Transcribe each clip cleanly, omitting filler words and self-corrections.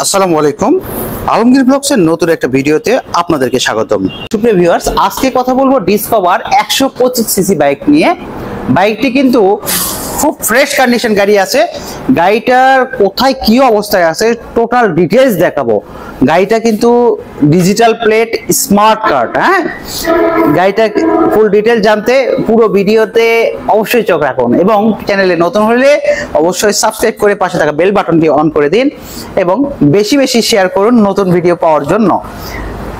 আসসালামু আলাইকুম, আলমগীর ব্লগসের নতুন একটা ভিডিওতে আপনাদেরকে স্বাগতম। সুপ্রিয় ভিউয়ার্স, আজকে কথা বলবো ডিসকভার 125 সিসি বাইক নিয়ে। বাইকটি কিন্তু খুব ফ্রেশ কন্ডিশন গাড়ি আছে। গাড়িটার কোথায় কি অবস্থায় আছে টোটাল ডিটেইলস দেখাবো। গাড়িটা কিন্তু ডিজিটাল প্লেট স্মার্ট কার্ড। গাড়িটা ফুল ডিটেইলস জানতে পুরো ভিডিওতে অবশ্যই চোখ রাখুন এবং চ্যানেলে নতুন হলে অবশ্যই সাবস্ক্রাইব করে পাশে থাকা বেল বাটনটি অন করে দিন এবং বেশি বেশি শেয়ার করুন নতুন ভিডিও পাওয়ার জন্য।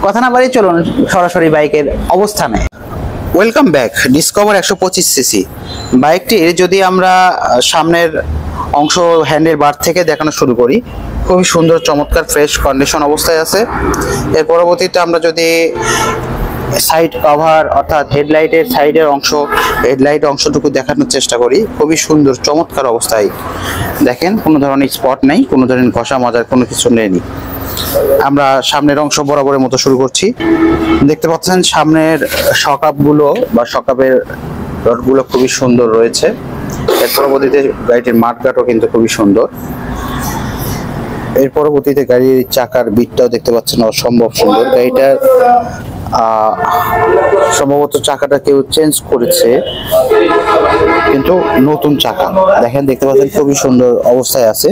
কথা না বাড়িয়ে চলুন সরাসরি বাইকের অবস্থানে। Welcome back. ডিসকভার 125 সিসি বাইকটির যদি আমরা সামনের অংশ হ্যান্ডেল বার থেকে দেখানো শুরু করি, খুবই সুন্দর চমৎকার ফ্রেশ কন্ডিশন অবস্থায় আছে। এর পরবর্তীতে আমরা যদি সাইড কভার অর্থাৎ হেডলাইটের সাইডের অংশ, হেডলাইট অংশটুকু দেখানোর চেষ্টা করি, খুবই সুন্দর চমৎকার অবস্থায়। দেখেন কোনো ধরনের স্পট নেই, কোনো ধরনের ঘষা মাজার কোনো কিছু নেই। আমরা সামনের অংশ বরাবরের মতো শুরু করছি। দেখতে পাচ্ছেন সামনের শকআপগুলো বা শকআপের রডগুলো খুবই সুন্দর রয়েছে। এর পরবর্তীতে গাড়িটির মাঠঘাটও কিন্তু খুবই সুন্দর। এর পরবর্তীতে গাড়ির চাকার বিটটাও দেখতে পাচ্ছেন অসম্ভব সুন্দর। গাড়িটার সম্ভবত চাকাটা কেউ চেঞ্জ করেছে, কিন্তু নতুন চাকা দেখতে পাচ্ছেন খুবই সুন্দর অবস্থায় আছে।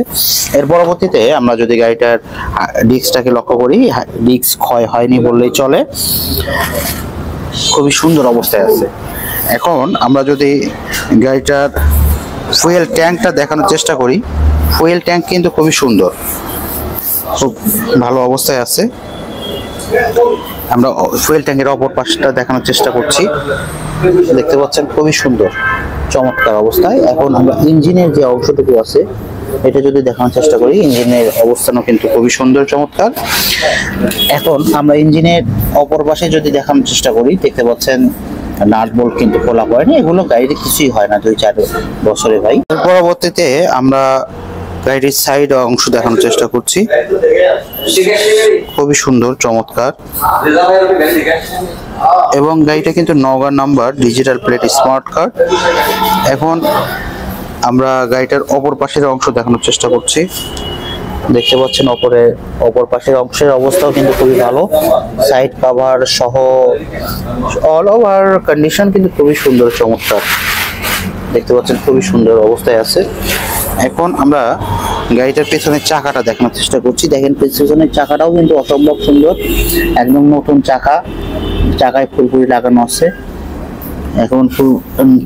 এর পরবর্তীতে আমরা যদি গাড়িটার ডিস্কটাকে লক্ষ্য করি, ডিস্ক ক্ষয় হয়নি বললেই চলে, খুবই সুন্দর অবস্থায় আছে। এখন আমরা যদি গাড়িটার ফুয়েল ট্যাঙ্কটা দেখানোর চেষ্টা করি, ফুয়েল ট্যাঙ্ক কিন্তু খুবই সুন্দর, খুব ভালো অবস্থায় আছে। আমরা ফুয়েল ট্যাঙ্কের অপর পাশটা দেখানোর চেষ্টা করছি। দেখতে পাচ্ছেন খুবই সুন্দর চমৎকার অবস্থায়। এখন আমরা ইঞ্জিনের যে অংশটুকু আছে এটা যদি দেখানোর চেষ্টা করি, ইঞ্জিনের অবস্থানও কিন্তু খুবই সুন্দর চমৎকার। এখন আমরা ইঞ্জিনের অপর পাশে যদি দেখানোর চেষ্টা করি, দেখতে পাচ্ছেন নাট বোল্ট কিন্তু খোলা পড়েনি, এগুলো গাড়িতে কিছুই হয় না 2-4 বছরে ভাই। এর পরবর্তীতে আমরা গাড়ির সাইড অংশ দেখানোর চেষ্টা করছি, খুবই সুন্দর চমৎকার। এবং গাড়িটা কিন্তু Naogaon number, digital plate smart card. এখন আমরা গাড়িটার অপর পাশের অংশ দেখানোর চেষ্টা করছি। দেখতে পাচ্ছেন অপর পাশের অংশের অবস্থাও কিন্তু খুবই ভালো। সাইড কভার সহ অল ওভার কন্ডিশন কিন্তু খুবই সুন্দর চমৎকার। দেখতে পাচ্ছেন খুবই সুন্দর অবস্থায় আছে। এখন আমরা গাড়িটার পেছনের চাকাটা দেখানোর চেষ্টা করছি। দেখেন পেছনের চাকাটাও কিন্তু অসম্ভব সুন্দর, একদম নতুন চাকা, চাকায় ফুলফুলি লাগানো আছে। এখন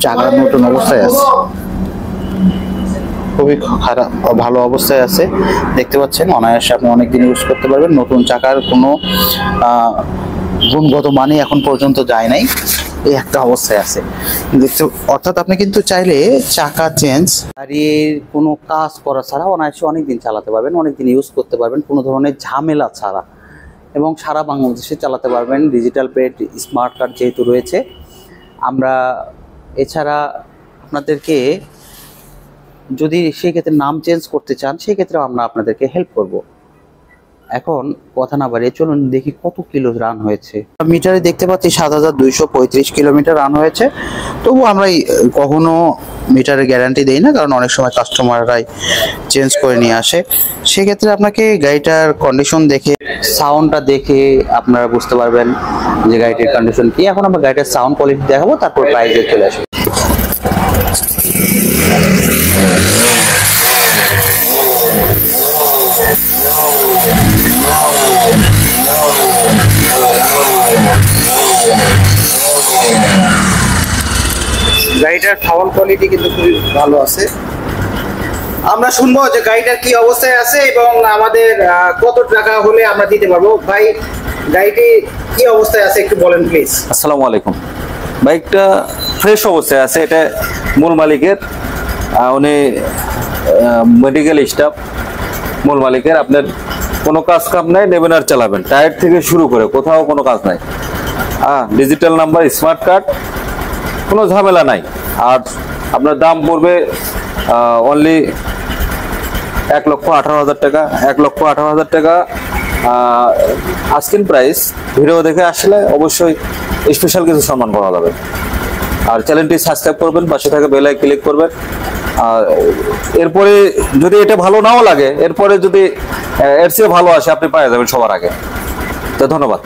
চাকা নতুন অবস্থায় আছে, খুবই খারাপ ভালো অবস্থায় আছে। দেখতে পাচ্ছেন অনায়াসে আপনি অনেকদিন ইউজ করতে পারবেন। নতুন চাকার কোনো গুণগত মানই এখন পর্যন্ত যায় নাই, এই একটা অবস্থায় আছে। অর্থাৎ আপনি কিন্তু চাইলে চাকা চেঞ্জ গাড়ির কোনো কাজ করা ছাড়া অনায়াসে অনেকদিন চালাতে পারবেন, অনেকদিন ইউজ করতে পারবেন কোনো ধরনের ঝামেলা ছাড়া, এবং সারা বাংলাদেশে চালাতে পারবেন। ডিজিটাল প্লেট স্মার্ট কার্ড যেহেতু রয়েছে, আমরা এছাড়া আপনাদেরকে যদি সেক্ষেত্রে নাম চেঞ্জ করতে চান সেক্ষেত্রেও আমরা আপনাদেরকে হেল্প করব। এখন কথা না বাড়িয়ে চলুন দেখি কত কিলো রান হয়েছে। মিটারে দেখতে পাচ্ছি 7235 কিলোমিটার রান হয়েছে। তবু আমরা কখনো মিটারের গ্যারান্টি দেই না, কারণ অনেক সময় কাস্টমাররাই চেঞ্জ করে নিয়ে আসে। সেক্ষেত্রে আপনাকে গাড়িটার কন্ডিশন দেখে, সাউন্ডটা দেখে আপনারা বুঝতে পারবেন যে গাড়িটির কন্ডিশন কি। এখন আমরা গাড়িটার সাউন্ড কোয়ালিটি দেখাবো, তারপর প্রাইসে চলে আসবো। গাড়িটার সাউন্ড কোয়ালিটি কিন্তু খুবই ভালো আছে। আমরা শুনবো যে গাড়িটার কি অবস্থায় আছে এবং আমাদের কত টাকা হলে আমরা দিতে পারবো। ভাই, গাড়িটি কি অবস্থায় আছে একটু বলেন প্লিজ। আসসালামু আলাইকুম। বাইকটা ফ্রেশ অবস্থায় আছে। এটা মূল মালিকের, উনি মেডিকেল স্টাফ, মূল মালিকের। আপনার কোনো কাজ কাম নাই, নেবেন আর চালাবেন। টায়ার থেকে শুরু করে কোথাও কোনো কাজ নাই। ডিজিটাল নাম্বার স্মার্ট কার্ড, কোনো ঝামেলা নাই। আর আপনার দাম পড়বে অনলি 1,18,000 টাকা। 1,18,000 টাকা আস্কিং প্রাইস। ভিডিও দেখে আসলে অবশ্যই স্পেশাল কিছু সম্মান করা যাবে। আর চ্যানেলটি সাবস্ক্রাইব করবেন, পাশে থাকা বেল আইকন ক্লিক করবেন। আর এরপরে যদি এটা ভালো নাও লাগে, এরপরে যদি এর চেয়ে ভালো আসে আপনি পেয়ে যাবেন সবার আগে। তো ধন্যবাদ।